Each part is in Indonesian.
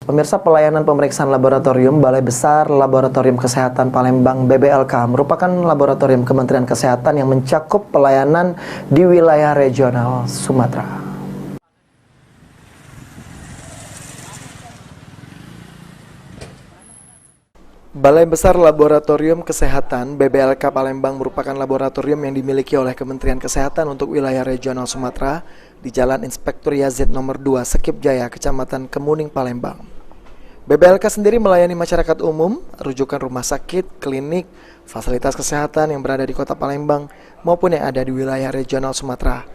Pemirsa, pelayanan pemeriksaan laboratorium Balai Besar Laboratorium Kesehatan Palembang (BBLK) merupakan laboratorium Kementerian Kesehatan yang mencakup pelayanan di wilayah regional Sumatera. Balai Besar Laboratorium Kesehatan (BBLK) Palembang merupakan laboratorium yang dimiliki oleh Kementerian Kesehatan untuk wilayah regional Sumatera di Jalan Inspektur Yazid nomor 2 Sekip Jaya, Kecamatan Kemuning, Palembang. BBLK sendiri melayani masyarakat umum, rujukan rumah sakit, klinik, fasilitas kesehatan yang berada di kota Palembang maupun yang ada di wilayah regional Sumatera.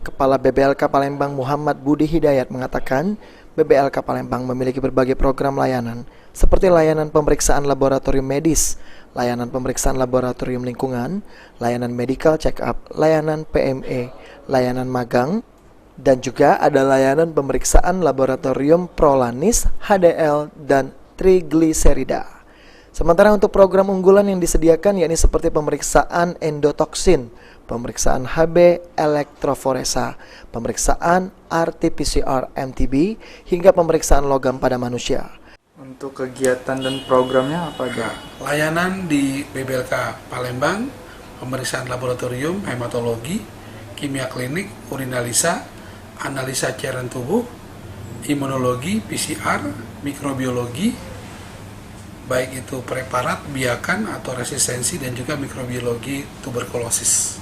Kepala BBLK Palembang Muhammad Budi Hidayat mengatakan, BBLK Palembang memiliki berbagai program layanan seperti layanan pemeriksaan laboratorium medis, layanan pemeriksaan laboratorium lingkungan, layanan medical check-up, layanan PME, layanan magang, dan juga ada layanan pemeriksaan laboratorium prolanis, HDL, dan trigliserida. Sementara untuk program unggulan yang disediakan yakni seperti pemeriksaan endotoksin, pemeriksaan HB elektroforesa, pemeriksaan RT-PCR MTB, hingga pemeriksaan logam pada manusia. Untuk kegiatan dan programnya apa aja? Layanan di BBLK Palembang, pemeriksaan laboratorium, hematologi, kimia klinik, urinalisa, analisa cairan tubuh, imunologi, PCR, mikrobiologi, baik itu preparat, biakan atau resistensi, dan juga mikrobiologi tuberkulosis.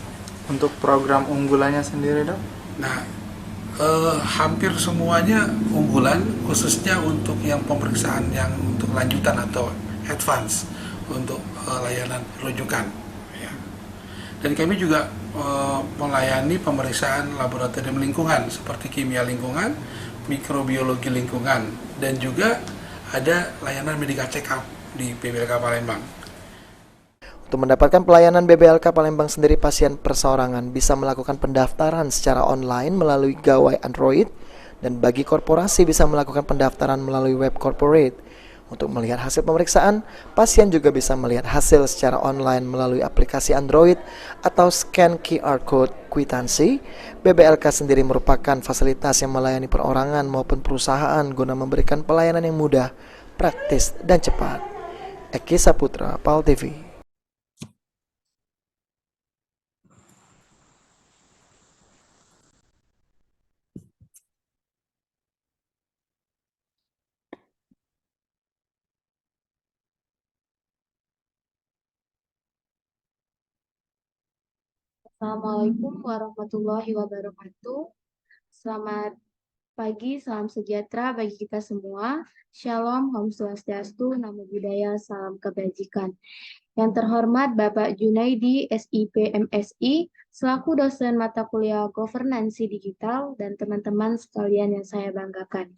Untuk program unggulannya sendiri, Dok? Nah, hampir semuanya unggulan, khususnya untuk yang pemeriksaan yang untuk lanjutan atau advance untuk layanan rujukan. Ya. Dan kami juga melayani pemeriksaan laboratorium lingkungan seperti kimia lingkungan, mikrobiologi lingkungan, dan juga ada layanan medical check-up di BBLK Palembang. Untuk mendapatkan pelayanan BBLK Palembang sendiri, pasien perseorangan bisa melakukan pendaftaran secara online melalui gawai Android, dan bagi korporasi bisa melakukan pendaftaran melalui web corporate. Untuk melihat hasil pemeriksaan, pasien juga bisa melihat hasil secara online melalui aplikasi Android atau scan QR code kwitansi. BBLK sendiri merupakan fasilitas yang melayani perorangan maupun perusahaan guna memberikan pelayanan yang mudah, praktis, dan cepat. Eki Saputra, PAL TV. Assalamualaikum warahmatullahi wabarakatuh. Selamat pagi, salam sejahtera bagi kita semua. Shalom, Om Swastiastu, Namo Buddhaya, salam kebajikan. Yang terhormat Bapak Junaidi, SIP MSI, selaku dosen mata kuliah Governansi Digital, dan teman-teman sekalian yang saya banggakan.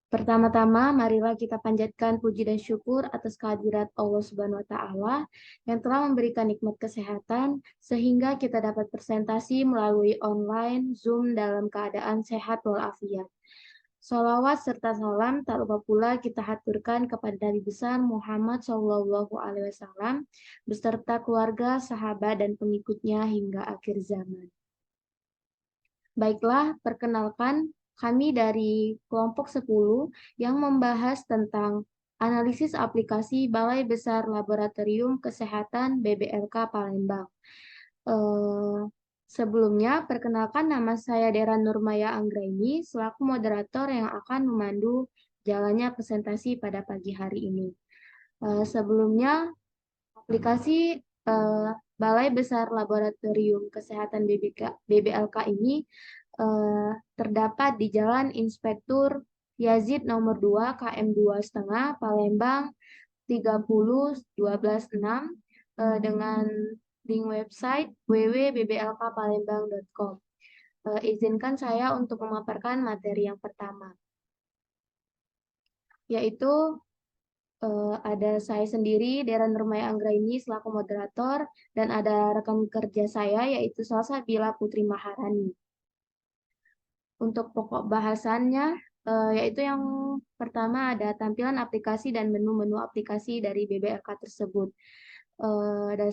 Pertama-tama, marilah kita panjatkan puji dan syukur atas kehadirat Allah Subhanahu wa Ta'ala yang telah memberikan nikmat kesehatan sehingga kita dapat presentasi melalui online Zoom dalam keadaan sehat walafiat. Sholawat serta salam tak lupa pula kita haturkan kepada Nabi besar Muhammad SAW beserta keluarga, sahabat, dan pengikutnya hingga akhir zaman. Baiklah, perkenalkan kami dari kelompok 10 yang membahas tentang analisis aplikasi Balai Besar Laboratorium Kesehatan BBLK Palembang. Sebelumnya, perkenalkan nama saya Dera Nurmaya Anggraini selaku moderator yang akan memandu jalannya presentasi pada pagi hari ini. Sebelumnya, aplikasi Balai Besar Laboratorium Kesehatan BBLK ini terdapat di Jalan Inspektur Yazid nomor 2 KM 2,5 Palembang 30126 dengan link website www.bblkpalembang.com. Izinkan saya untuk memaparkan materi yang pertama, yaitu ada saya sendiri, Dera Nurmaya Anggraini selaku moderator, dan ada rekan kerja saya yaitu Salsabila Putri Maharani. Untuk pokok bahasannya, yaitu yang pertama ada tampilan aplikasi dan menu-menu aplikasi dari BBLK tersebut.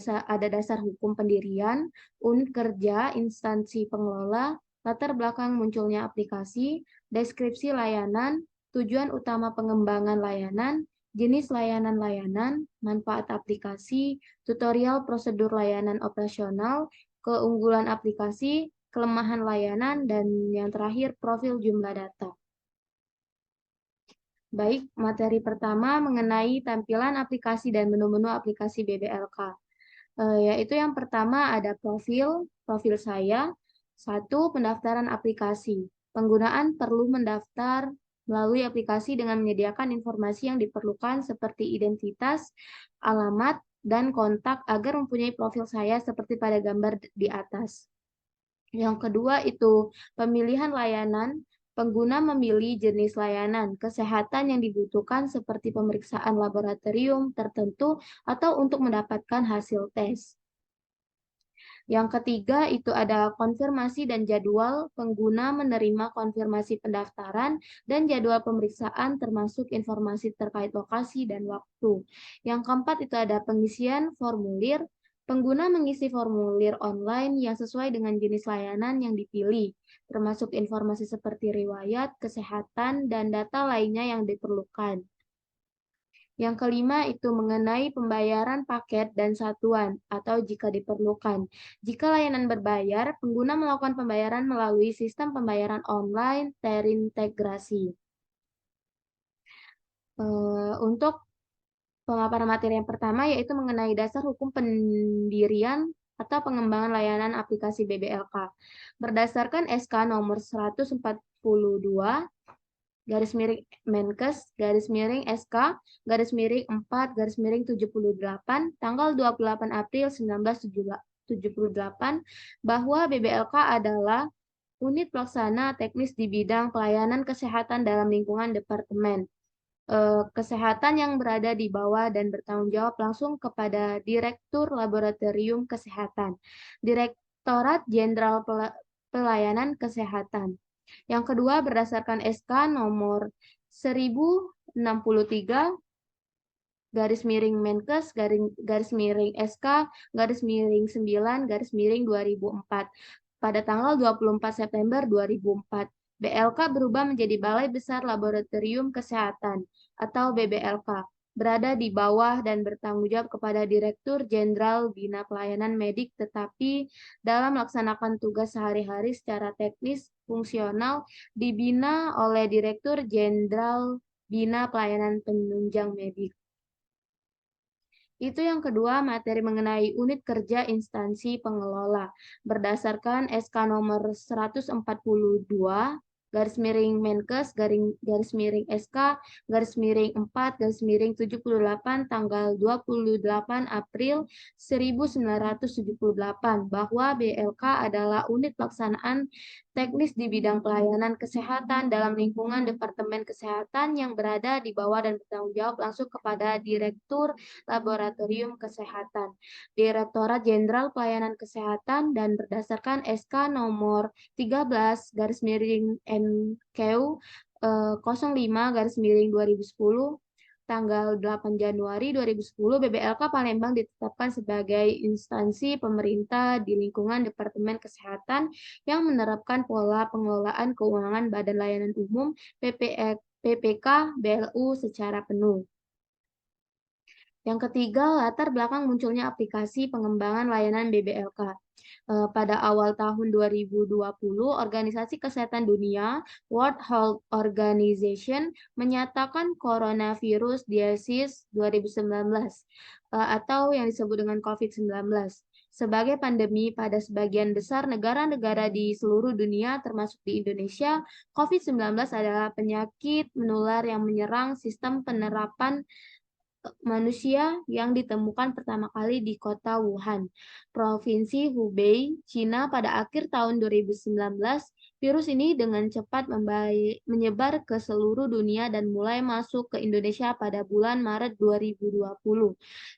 Ada dasar hukum pendirian, unit kerja, instansi pengelola, latar belakang munculnya aplikasi, deskripsi layanan, tujuan utama pengembangan layanan, jenis layanan, manfaat aplikasi, tutorial prosedur layanan operasional, keunggulan aplikasi, kelemahan layanan, dan yang terakhir profil jumlah data. Baik, materi pertama mengenai tampilan aplikasi dan menu-menu aplikasi BBLK. Yaitu yang pertama ada profil saya. 1. Pendaftaran aplikasi. Penggunaan perlu mendaftar melalui aplikasi dengan menyediakan informasi yang diperlukan seperti identitas, alamat, dan kontak agar mempunyai profil saya seperti pada gambar di atas. Yang kedua itu pemilihan layanan. Pengguna memilih jenis layanan kesehatan yang dibutuhkan seperti pemeriksaan laboratorium tertentu atau untuk mendapatkan hasil tes. Yang ketiga itu ada konfirmasi dan jadwal. Pengguna menerima konfirmasi pendaftaran dan jadwal pemeriksaan termasuk informasi terkait lokasi dan waktu. Yang keempat itu ada pengisian formulir. Pengguna mengisi formulir online yang sesuai dengan jenis layanan yang dipilih, termasuk informasi seperti riwayat, kesehatan, dan data lainnya yang diperlukan. Yang kelima itu mengenai pembayaran paket dan satuan atau jika diperlukan. Jika layanan berbayar, pengguna melakukan pembayaran melalui sistem pembayaran online terintegrasi. Untuk pemaparan materi yang pertama yaitu mengenai dasar hukum pendirian atau pengembangan layanan aplikasi BBLK. Berdasarkan SK nomor 142 garis miring Menkes, garis miring SK, garis miring 4, garis miring 78, tanggal 28 April 1978, bahwa BBLK adalah unit pelaksana teknis di bidang pelayanan kesehatan dalam lingkungan Departemen Kesehatan yang berada di bawah dan bertanggung jawab langsung kepada Direktur Laboratorium Kesehatan, Direktorat Jenderal Pelayanan Kesehatan. Yang kedua, berdasarkan SK nomor 1063 garis miring Menkes, garis miring SK, garis miring 9, garis miring 2004. Pada tanggal 24 September 2004, BLK berubah menjadi Balai Besar Laboratorium Kesehatan atau BBLK, berada di bawah dan bertanggung jawab kepada Direktur Jenderal Bina Pelayanan Medik, tetapi dalam melaksanakan tugas sehari-hari secara teknis fungsional dibina oleh Direktur Jenderal Bina Pelayanan Penunjang Medik. Itu yang kedua, materi mengenai unit kerja instansi pengelola. Berdasarkan SK nomor 142, garis miring Menkes, garis miring SK, garis miring 4, garis miring 78, tanggal 28 April 1978, bahwa BLK adalah unit pelaksanaan teknis di bidang pelayanan kesehatan dalam lingkungan Departemen Kesehatan yang berada di bawah dan bertanggung jawab langsung kepada Direktur Laboratorium Kesehatan, Direktorat Jenderal Pelayanan Kesehatan, dan berdasarkan SK nomor 13 garis miring NQ 05 garis miring 2010 tanggal 8 Januari 2010, BBLK Palembang ditetapkan sebagai instansi pemerintah di lingkungan Departemen Kesehatan yang menerapkan pola pengelolaan keuangan Badan Layanan Umum PPK BLU secara penuh. Yang ketiga, latar belakang munculnya aplikasi pengembangan layanan BBLK. Pada awal tahun 2020, Organisasi Kesehatan Dunia, World Health Organization, menyatakan coronavirus disease 2019 atau yang disebut dengan COVID-19 sebagai pandemi pada sebagian besar negara-negara di seluruh dunia termasuk di Indonesia. COVID-19 adalah penyakit menular yang menyerang sistem penerapan manusia yang ditemukan pertama kali di kota Wuhan, Provinsi Hubei, Cina pada akhir tahun 2019. Virus ini dengan cepat menyebar ke seluruh dunia dan mulai masuk ke Indonesia pada bulan Maret 2020.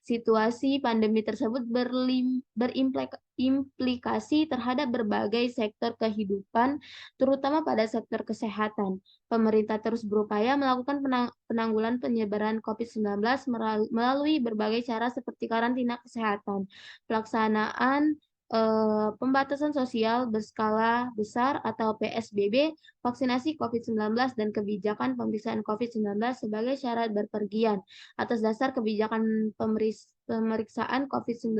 Situasi pandemi tersebut berimplikasi terhadap berbagai sektor kehidupan, terutama pada sektor kesehatan. Pemerintah terus berupaya melakukan penanggulangan penyebaran COVID-19 melalui berbagai cara seperti karantina kesehatan, pelaksanaan pembatasan sosial berskala besar atau PSBB, vaksinasi COVID-19 dan kebijakan pemeriksaan COVID-19 sebagai syarat berpergian. Atas dasar kebijakan pemeriksaan COVID-19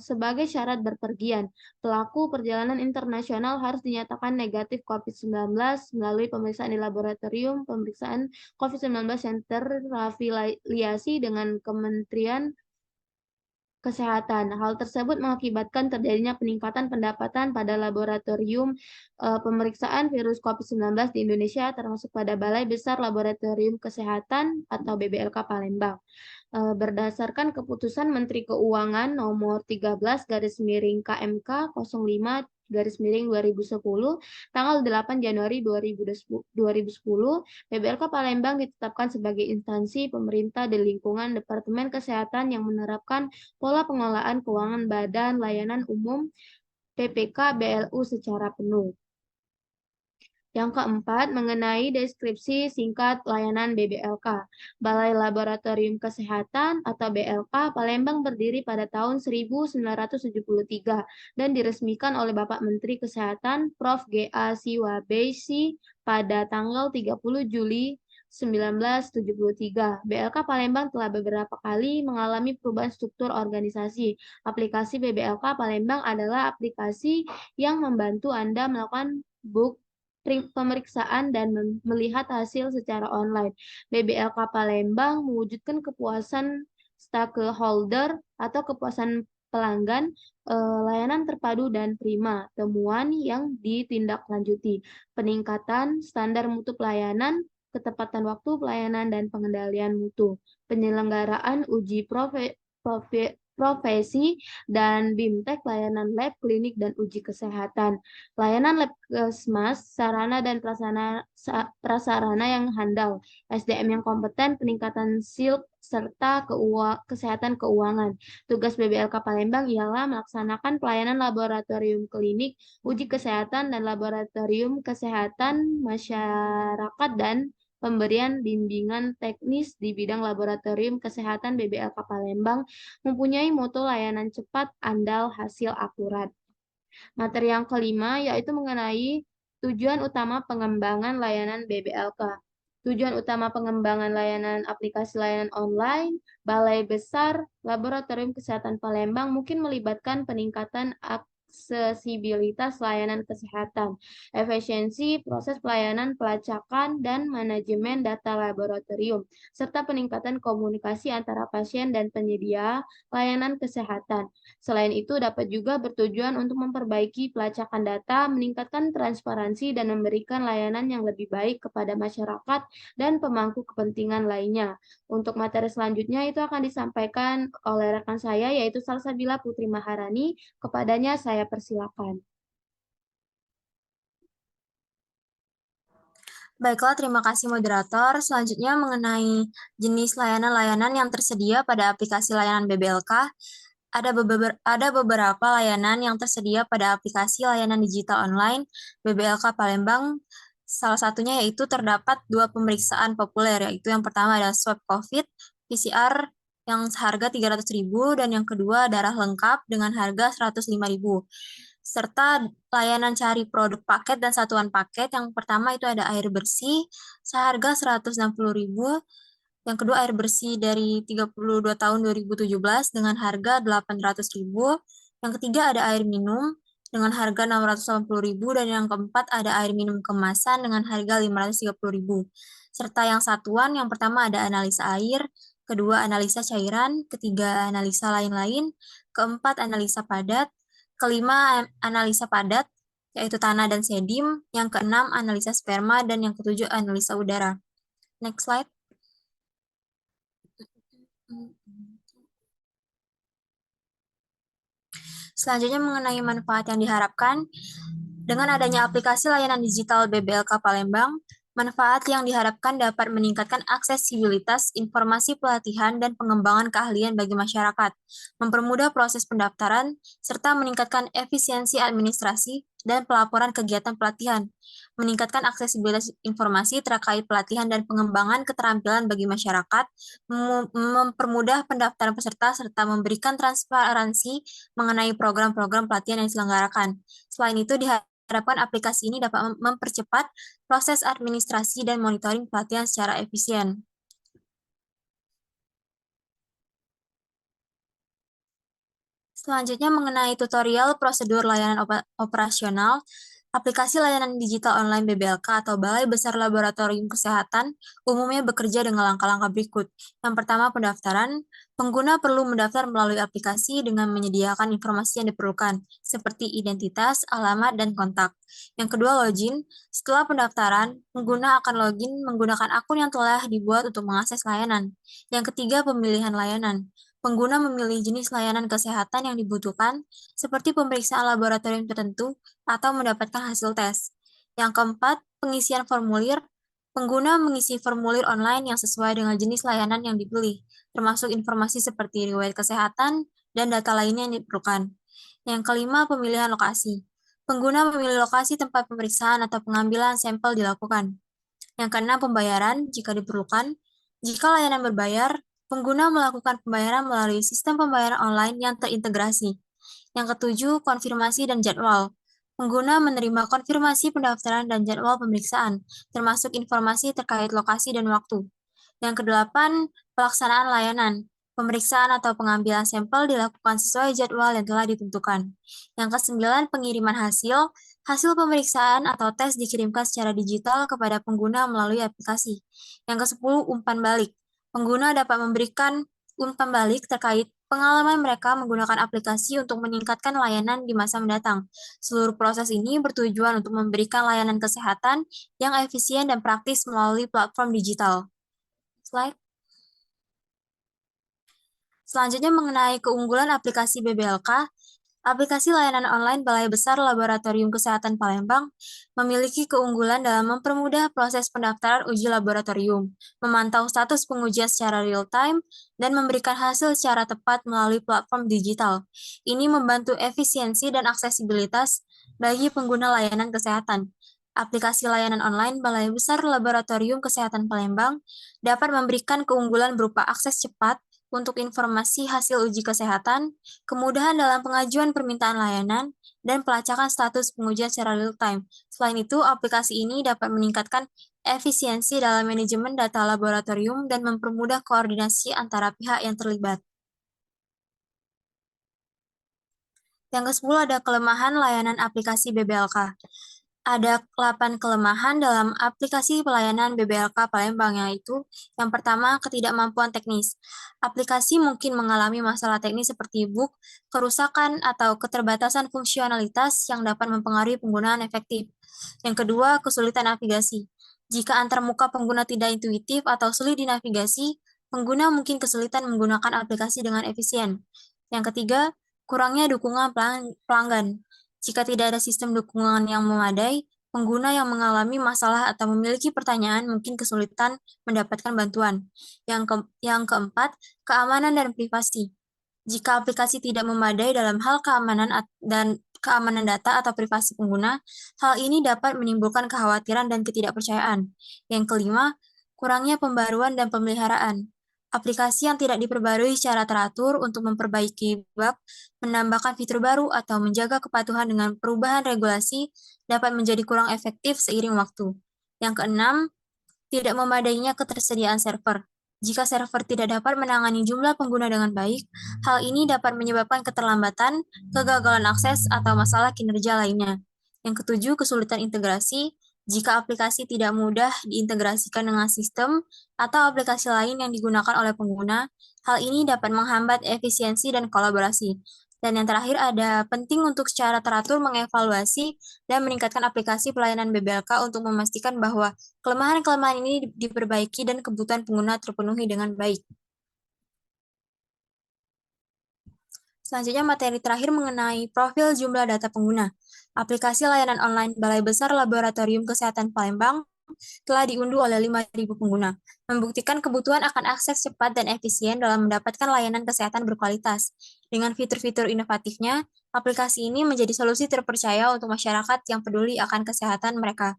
sebagai syarat berpergian, pelaku perjalanan internasional harus dinyatakan negatif COVID-19 melalui pemeriksaan di laboratorium pemeriksaan COVID-19 yang terafiliasi dengan Kementerian Kesehatan. Hal tersebut mengakibatkan terjadinya peningkatan pendapatan pada laboratorium pemeriksaan virus COVID-19 di Indonesia, termasuk pada Balai Besar Laboratorium Kesehatan atau BBLK Palembang. Berdasarkan keputusan Menteri Keuangan nomor 13 KMK 05 2010 tanggal 8 Januari 2010, BBLK Palembang ditetapkan sebagai instansi pemerintah di lingkungan Departemen Kesehatan yang menerapkan pola pengelolaan keuangan Badan Layanan Umum PPK BLU secara penuh. Yang keempat, mengenai deskripsi singkat layanan BBLK. Balai Laboratorium Kesehatan atau BLK Palembang berdiri pada tahun 1973 dan diresmikan oleh Bapak Menteri Kesehatan Prof. G.A. Siwabesi pada tanggal 30 Juli 1973. BLK Palembang telah beberapa kali mengalami perubahan struktur organisasi. Aplikasi BBLK Palembang adalah aplikasi yang membantu Anda melakukan pemeriksaan dan melihat hasil secara online. BBLK Palembang mewujudkan kepuasan stakeholder atau kepuasan pelanggan, layanan terpadu dan prima, temuan yang ditindaklanjuti, peningkatan standar mutu pelayanan, ketepatan waktu pelayanan dan pengendalian mutu, penyelenggaraan uji profesi dan BIMTEK, layanan lab, klinik, dan uji kesehatan. Layanan lab kesmas, sarana dan prasarana yang handal, SDM yang kompeten, peningkatan SILK, serta kesehatan keuangan. Tugas BBLK Palembang ialah melaksanakan pelayanan laboratorium klinik, uji kesehatan, dan laboratorium kesehatan masyarakat dan pemberian bimbingan teknis di bidang laboratorium kesehatan. BBLK Palembang mempunyai moto layanan cepat, andal, hasil akurat. Materi yang kelima yaitu mengenai tujuan utama pengembangan layanan BBLK. Tujuan utama pengembangan layanan aplikasi layanan online Balai Besar Laboratorium Kesehatan Palembang mungkin melibatkan peningkatan aksesibilitas layanan kesehatan, efisiensi proses pelayanan pelacakan dan manajemen data laboratorium, serta peningkatan komunikasi antara pasien dan penyedia layanan kesehatan. Selain itu, dapat juga bertujuan untuk memperbaiki pelacakan data, meningkatkan transparansi, dan memberikan layanan yang lebih baik kepada masyarakat dan pemangku kepentingan lainnya. Untuk materi selanjutnya itu akan disampaikan oleh rekan saya, yaitu Salsabila Putri Maharani. Kepadanya saya persilakan. Baiklah, terima kasih moderator. Selanjutnya mengenai jenis layanan-layanan yang tersedia pada aplikasi layanan BBLK. Ada beberapa layanan yang tersedia pada aplikasi layanan digital online BBLK Palembang. Salah satunya yaitu terdapat 2 pemeriksaan populer, yaitu yang pertama adalah swab COVID, PCR yang seharga 300.000 dan yang kedua darah lengkap dengan harga 105.000. Serta layanan cari produk paket dan satuan paket. Yang pertama itu ada air bersih seharga 160.000. Yang kedua air bersih dari 32 tahun 2017 dengan harga 800.000. Yang ketiga ada air minum dengan harga 680.000 dan yang keempat ada air minum kemasan dengan harga 530.000. Serta yang satuan, yang pertama ada analisa air, kedua analisa cairan, ketiga analisa lain-lain, keempat analisa padat, kelima analisa padat yaitu tanah dan sedim, yang keenam analisa sperma dan yang ketujuh analisa udara. Next slide. Selanjutnya mengenai manfaat yang diharapkan. Dengan adanya aplikasi layanan digital BBLK Palembang, manfaat yang diharapkan dapat meningkatkan aksesibilitas informasi pelatihan dan pengembangan keahlian bagi masyarakat, mempermudah proses pendaftaran, serta meningkatkan efisiensi administrasi dan pelaporan kegiatan pelatihan, meningkatkan aksesibilitas informasi terkait pelatihan dan pengembangan keterampilan bagi masyarakat, mempermudah pendaftaran peserta, serta memberikan transparansi mengenai program-program pelatihan yang diselenggarakan. Selain itu, diharapkan aplikasi ini dapat mempercepat proses administrasi dan monitoring pelatihan secara efisien. Selanjutnya mengenai tutorial prosedur layanan operasional, aplikasi layanan digital online BBLK atau Balai Besar Laboratorium Kesehatan umumnya bekerja dengan langkah-langkah berikut. Yang pertama, pendaftaran. Pengguna perlu mendaftar melalui aplikasi dengan menyediakan informasi yang diperlukan, seperti identitas, alamat, dan kontak. Yang kedua, login. Setelah pendaftaran, pengguna akan login menggunakan akun yang telah dibuat untuk mengakses layanan. Yang ketiga, pemilihan layanan. Pengguna memilih jenis layanan kesehatan yang dibutuhkan, seperti pemeriksaan laboratorium tertentu atau mendapatkan hasil tes. Yang keempat, pengisian formulir. Pengguna mengisi formulir online yang sesuai dengan jenis layanan yang dipilih, termasuk informasi seperti riwayat kesehatan dan data lainnya yang diperlukan. Yang kelima, pemilihan lokasi. Pengguna memilih lokasi tempat pemeriksaan atau pengambilan sampel dilakukan. Yang keenam, pembayaran jika diperlukan. Jika layanan berbayar, pengguna melakukan pembayaran melalui sistem pembayaran online yang terintegrasi. Yang ketujuh, konfirmasi dan jadwal. Pengguna menerima konfirmasi pendaftaran dan jadwal pemeriksaan, termasuk informasi terkait lokasi dan waktu. Yang kedelapan, pelaksanaan layanan. Pemeriksaan atau pengambilan sampel dilakukan sesuai jadwal yang telah ditentukan. Yang kesembilan, pengiriman hasil. Hasil pemeriksaan atau tes dikirimkan secara digital kepada pengguna melalui aplikasi. Yang kesepuluh, umpan balik. Pengguna dapat memberikan umpan balik terkait pengalaman mereka menggunakan aplikasi untuk meningkatkan layanan di masa mendatang. Seluruh proses ini bertujuan untuk memberikan layanan kesehatan yang efisien dan praktis melalui platform digital. Slide. Selanjutnya mengenai keunggulan aplikasi BBLK, aplikasi layanan online Balai Besar Laboratorium Kesehatan Palembang memiliki keunggulan dalam mempermudah proses pendaftaran uji laboratorium, memantau status pengujian secara real-time, dan memberikan hasil secara tepat melalui platform digital. Ini membantu efisiensi dan aksesibilitas bagi pengguna layanan kesehatan. Aplikasi layanan online Balai Besar Laboratorium Kesehatan Palembang dapat memberikan keunggulan berupa akses cepat untuk informasi hasil uji kesehatan, kemudahan dalam pengajuan permintaan layanan, dan pelacakan status pengujian secara real-time. Selain itu, aplikasi ini dapat meningkatkan efisiensi dalam manajemen data laboratorium dan mempermudah koordinasi antara pihak yang terlibat. Yang ke-10 ada kelemahan layanan aplikasi BBLK. Ada 8 kelemahan dalam aplikasi pelayanan BBLK Palembang, yaitu yang pertama, ketidakmampuan teknis. Aplikasi mungkin mengalami masalah teknis seperti bug, kerusakan, atau keterbatasan fungsionalitas yang dapat mempengaruhi penggunaan efektif. Yang kedua, kesulitan navigasi. Jika antarmuka pengguna tidak intuitif atau sulit dinavigasi, pengguna mungkin kesulitan menggunakan aplikasi dengan efisien. Yang ketiga, kurangnya dukungan pelanggan. Jika tidak ada sistem dukungan yang memadai, pengguna yang mengalami masalah atau memiliki pertanyaan mungkin kesulitan mendapatkan bantuan. Yang keempat, keamanan dan privasi. Jika aplikasi tidak memadai dalam hal keamanan data atau privasi pengguna, hal ini dapat menimbulkan kekhawatiran dan ketidakpercayaan. Yang kelima, kurangnya pembaruan dan pemeliharaan. Aplikasi yang tidak diperbarui secara teratur untuk memperbaiki bug, menambahkan fitur baru, atau menjaga kepatuhan dengan perubahan regulasi dapat menjadi kurang efektif seiring waktu. Yang keenam, tidak memadainya ketersediaan server. Jika server tidak dapat menangani jumlah pengguna dengan baik, hal ini dapat menyebabkan keterlambatan, kegagalan akses, atau masalah kinerja lainnya. Yang ketujuh, kesulitan integrasi. Jika aplikasi tidak mudah diintegrasikan dengan sistem atau aplikasi lain yang digunakan oleh pengguna, hal ini dapat menghambat efisiensi dan kolaborasi. Dan yang terakhir ada penting untuk secara teratur mengevaluasi dan meningkatkan aplikasi pelayanan BBLK untuk memastikan bahwa kelemahan-kelemahan ini diperbaiki dan kebutuhan pengguna terpenuhi dengan baik. Selanjutnya materi terakhir mengenai profil jumlah data pengguna. Aplikasi layanan online Balai Besar Laboratorium Kesehatan Palembang telah diunduh oleh 5.000 pengguna, membuktikan kebutuhan akan akses cepat dan efisien dalam mendapatkan layanan kesehatan berkualitas. Dengan fitur-fitur inovatifnya, aplikasi ini menjadi solusi terpercaya untuk masyarakat yang peduli akan kesehatan mereka.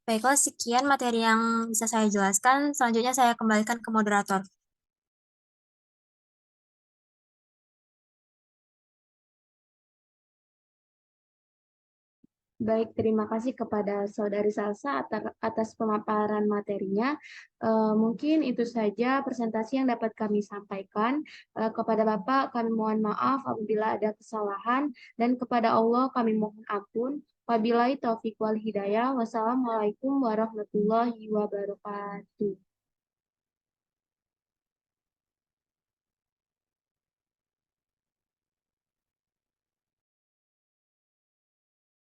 Baiklah, sekian materi yang bisa saya jelaskan. Selanjutnya saya kembalikan ke moderator. Baik, terima kasih kepada Saudari Salsa atas pemaparan materinya. Mungkin itu saja presentasi yang dapat kami sampaikan. Kepada Bapak, kami mohon maaf apabila ada kesalahan, dan kepada Allah kami mohon ampun. Wabillahi taufiq wal hidayah. Wassalamualaikum warahmatullahi wabarakatuh.